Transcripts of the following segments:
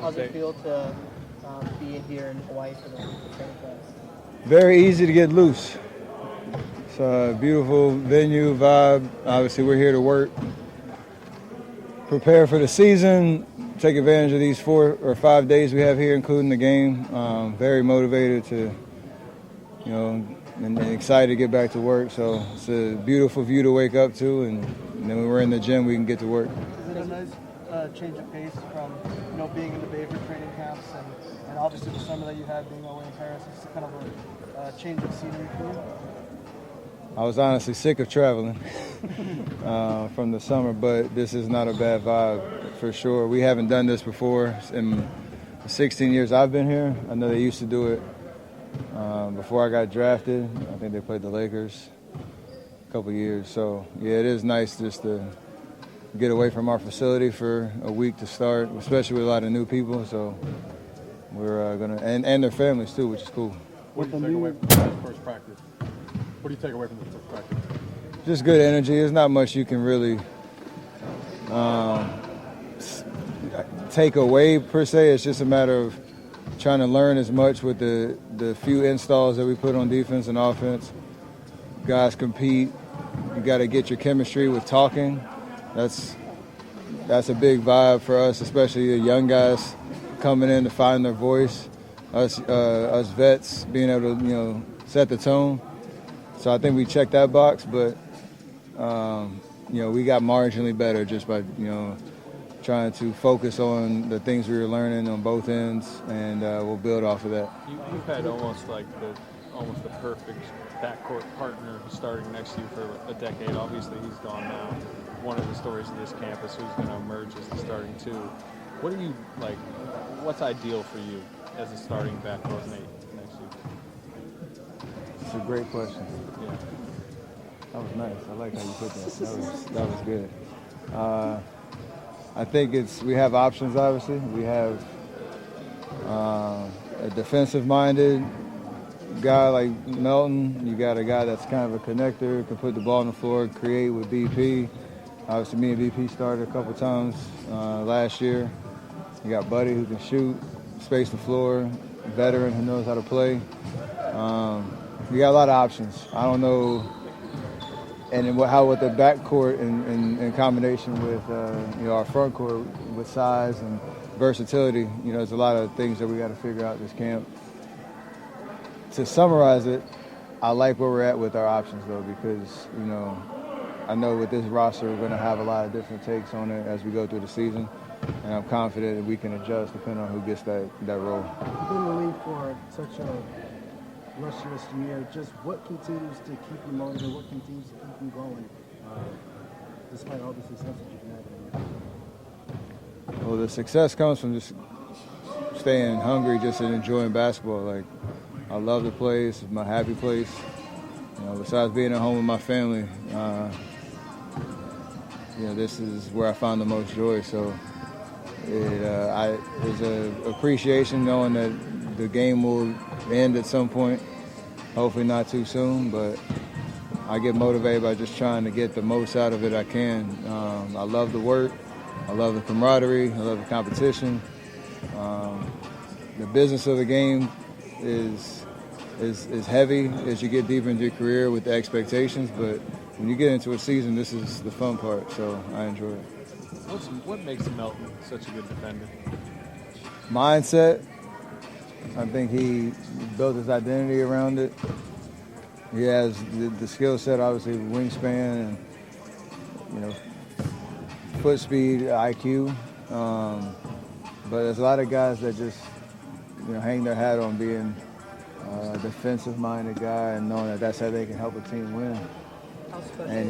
How's it feel to be here in Hawaii for the training camps? Very easy to get loose. It's a beautiful venue, vibe. Obviously, we're here to work, prepare for the season, take advantage of these 4 or 5 days we have here, including the game. Very motivated to, and excited to get back to work. So it's a beautiful view to wake up to, and then when we're in the gym, we can get to work. Is it a nice change of pace from being in the Bay for training camps and obviously the summer that you had being away in Paris? It's kind of a change of scenery for you? I was honestly sick of traveling from the summer, but this is not a bad vibe for sure. We haven't done this before in the 16 years I've been here. I know they used to do it before I got drafted. I think they played the Lakers a couple years. So, yeah, it is nice just to get away from our facility for a week to start, especially with a lot of new people. So we're going to, and their families too, which is cool. What do you take away from the first practice? What do you take away from the first practice? Just good energy. There's not much you can really take away per se. It's just a matter of trying to learn as much with the few installs that we put on defense and offense. Guys compete. You got to get your chemistry with talking. That's a big vibe for us, especially the young guys coming in to find their voice. Us vets being able to set the tone. So I think we checked that box, but we got marginally better just by trying to focus on the things we were learning on both ends, and we'll build off of that. You've had almost the perfect backcourt partner starting next to you for a decade. Obviously, he's gone now. One of the stories of this campus who's going to emerge as the starting two. What do you like? What's ideal for you as a starting backcourt mate next to you? It's a great question. Yeah. That was nice. I like how you put that. That was good. I think we have options, obviously. We have a defensive-minded guy like Melton. You got a guy that's kind of a connector, can put the ball on the floor, create with BP. Obviously, me and BP started a couple times last year. You got Buddy who can shoot, space the floor, veteran who knows how to play. You got a lot of options. I don't know, and how with the backcourt in combination with our front court with size and versatility. There's a lot of things that we got to figure out this camp. To summarize it, I like where we're at with our options though, because I know with this roster we're going to have a lot of different takes on it as we go through the season, and I'm confident that we can adjust depending on who gets that role. You've been in the league for such a illustrious year. Just what continues to keep you motivated? What continues to keep you going, despite all the success that you've had? Well, the success comes from just staying hungry, just and enjoying basketball. Like, I love the place. It's my happy place. Besides being at home with my family, this is where I find the most joy. So there's an appreciation knowing that the game will end at some point, hopefully not too soon, but I get motivated by just trying to get the most out of it I can. I love the work. I love the camaraderie. I love the competition. The business of the game is heavy as you get deeper into your career with the expectations, but when you get into a season, this is the fun part, so I enjoy it. What makes Melton such a good defender? Mindset. I think he built his identity around it. He has the skill set, obviously, wingspan and foot speed, IQ. But there's a lot of guys that just hang their hat on being a defensive-minded guy and knowing that that's how they can help a team win. And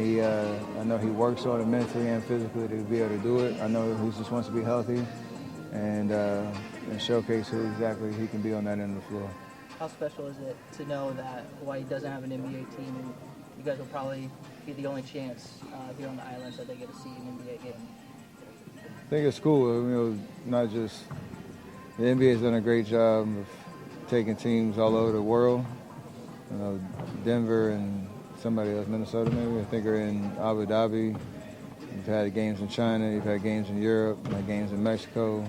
I know he works on it mentally and physically to be able to do it. I know he just wants to be healthy and showcase who exactly he can be on that end of the floor. How special is it to know that Hawaii doesn't have an NBA team, and you guys will probably be the only chance here on the islands that they get to see an NBA game? I think it's cool. Not just the NBA has done a great job of taking teams all over the world. Denver and somebody else, Minnesota maybe, I think are in Abu Dhabi. You've had games in China, you've had games in Europe, you've had games in Mexico.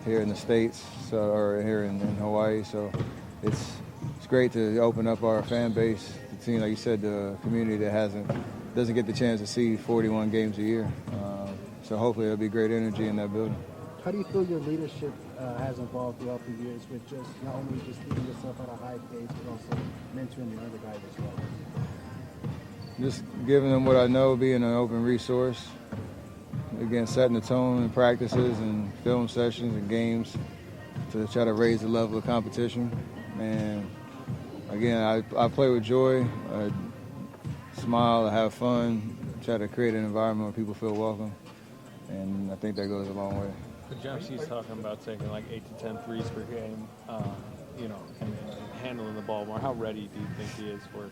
here in the States, or here in Hawaii. So it's great to open up our fan base, the team, like you said, the community that doesn't get the chance to see 41 games a year. So hopefully there'll be great energy in that building. How do you feel your leadership has evolved throughout the years with just not only just keeping yourself at a high pace, but also mentoring the other guys as well? Just giving them what I know, being an open resource. Again, setting the tone in practices and film sessions and games to try to raise the level of competition. And again, I play with joy, I smile, I have fun, try to create an environment where people feel welcome. And I think that goes a long way. But Jeff's talking about taking like 8 to 10 threes per game, and handling the ball more. How ready do you think he is for,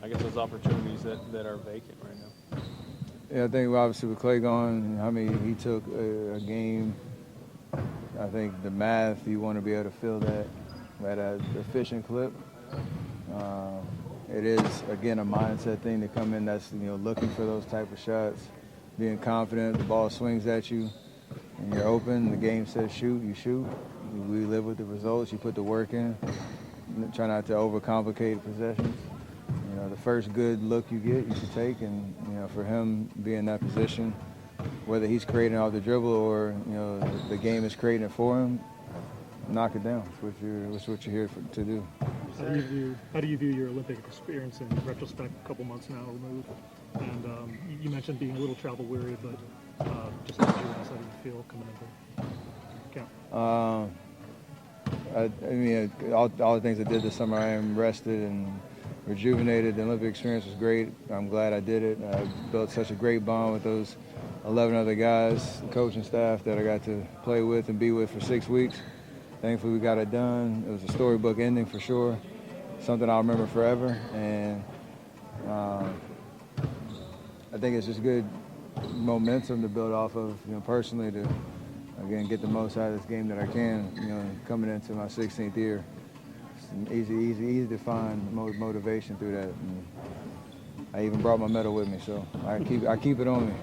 I guess those opportunities that are vacant right now? Yeah, I think obviously with Klay gone, he took a game. I think the math, you want to be able to fill that at an efficient clip. It is, again, a mindset thing to come in that's, looking for those type of shots, being confident, the ball swings at you, and you're open, the game says shoot, you shoot. We live with the results, you put the work in, try not to overcomplicate possessions. The first good look you get, you should take, and for him being in that position, whether he's creating off the dribble or the game is creating it for him, knock it down. That's what you're here to do. How do you view your Olympic experience in retrospect? A couple months now removed, and you mentioned being a little travel weary, but just how do you feel coming into camp? All the things I did this summer, I am rested and rejuvenated. The Olympic experience was great. I'm glad I did it. I built such a great bond with those 11 other guys, the coaching staff that I got to play with and be with for 6 weeks. Thankfully, we got it done. It was a storybook ending for sure, something I'll remember forever. And I think it's just good momentum to build off of, personally, to, again, get the most out of this game that I can, coming into my 16th year. Easy to find motivation through that. And I even brought my medal with me, so I keep it on me.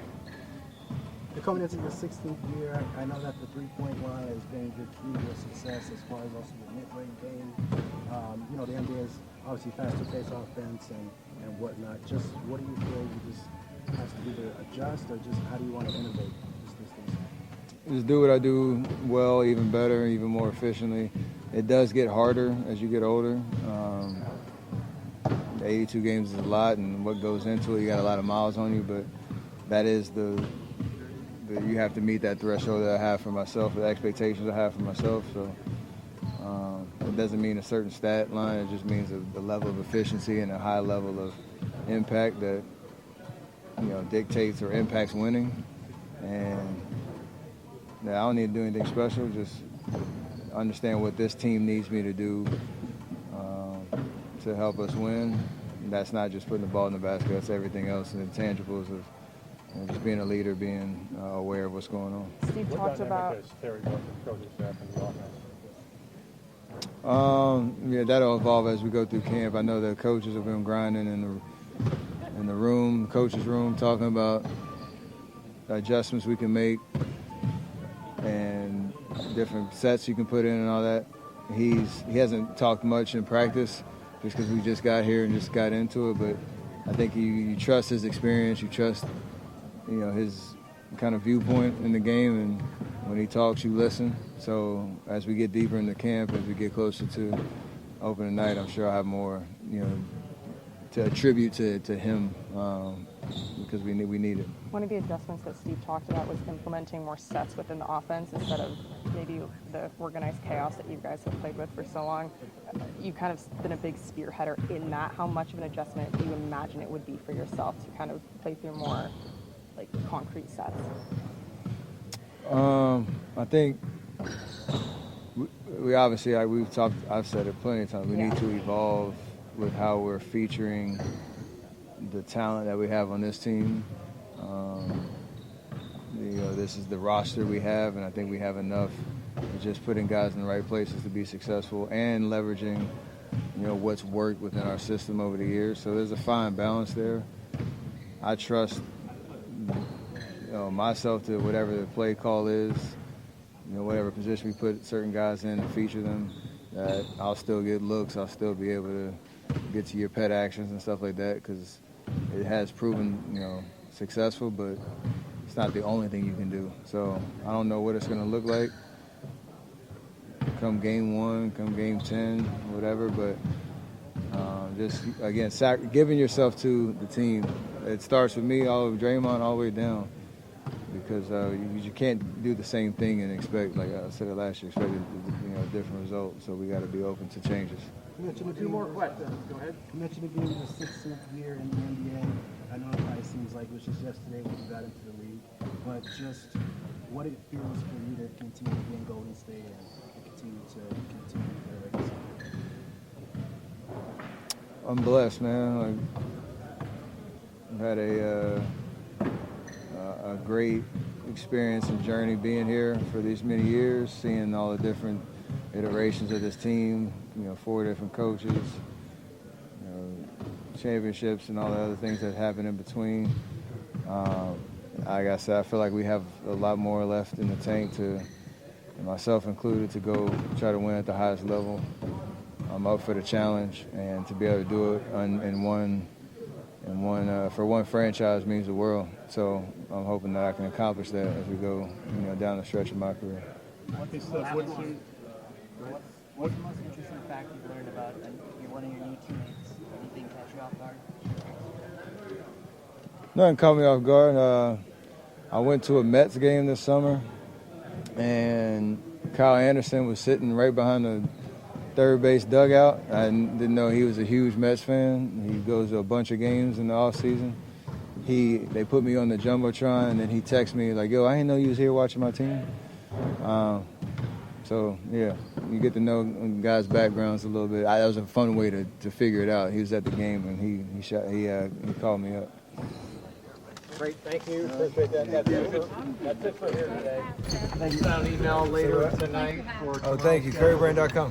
You're coming into your 16th year. I know that the three-point line has been your key to your success as far as also the mid-range game. The NBA is obviously faster pace offense and whatnot. Just what do you feel you just have to either adjust, or just how do you want to innovate these days? Just do what I do well, even better, even more efficiently. It does get harder as you get older. 82 games is a lot, and what goes into it, you got a lot of miles on you, but that is you have to meet that threshold that I have for myself, the expectations I have for myself. So it doesn't mean a certain stat line. It just means the level of efficiency and a high level of impact that dictates or impacts winning. And I don't need to do anything special. Just understand what this team needs me to do to help us win. And that's not just putting the ball in the basket. That's everything else and the intangibles of just being a leader, being aware of what's going on. Steve talked about Terry working coaching staff and the offense. That'll evolve as we go through camp. I know the coaches have been grinding in the room, coach's room, talking about adjustments we can make and different sets you can put in and all that. He hasn't talked much in practice just because we just got here and just got into it, but I think you trust his experience, you trust his kind of viewpoint in the game, and when he talks, you listen. So as we get deeper into camp, as we get closer to opening night, I'm sure I'll have more, to attribute to him because we need it. one of the adjustments that Steve talked about was implementing more sets within the offense instead of maybe the organized chaos that you guys have played with for so long. You kind of been a big spearheader in that. How much of an adjustment do you imagine it would be for yourself to kind of play through more like concrete sets? I think we obviously, I've said it plenty of times, we need to evolve with how we're featuring the talent that we have on this team. This is the roster we have, and I think we have enough just putting guys in the right places to be successful and leveraging, what's worked within our system over the years. So there's a fine balance there. I trust myself to whatever the play call is, whatever position we put certain guys in and feature them, that I'll still get looks. I'll still be able to get to your pet actions and stuff like that, because it has proven, successful, but it's not the only thing you can do. So I don't know what it's going to look like come game 1, come game 10, whatever, but just, again, giving yourself to the team. It starts with me, all of Draymond, all the way down, because you can't do the same thing and expect, like I said it last year, expect a different result. So we got to be open to changes. You mentioned two more questions. Go ahead. You mentioned it being the 6th year in the NBA. I know it probably seems like it was just yesterday when you got into the league, but just what it feels for you to continue to be in Golden State and continue to play like this. I'm blessed, man. I've had a great experience and journey being here for these many years, seeing all the different iterations of this team, 4 different coaches, championships and all the other things that happen in between. Like I said, I feel like we have a lot more left in the tank, myself included, to go try to win at the highest level. I'm up for the challenge, and to be able to do it for one franchise means the world. So I'm hoping that I can accomplish that as we go, down the stretch of my career. What's the most interesting fact you've learned about one of your new teammates? Anything catch you off guard? Nothing caught me off guard. I went to a Mets game this summer, and Kyle Anderson was sitting right behind the third base dugout. I didn't know he was a huge Mets fan. He goes to a bunch of games in the off season. They put me on the jumbotron, and then he texted me like, "Yo, I didn't know you was here watching my team." So yeah, you get to know guys' backgrounds a little bit. That was a fun way to figure it out. He was at the game, and he called me up. Great, thank you. Appreciate that. That's it for here today. Thank you. An email later tonight for Oh, thank you. CurryBrain.com.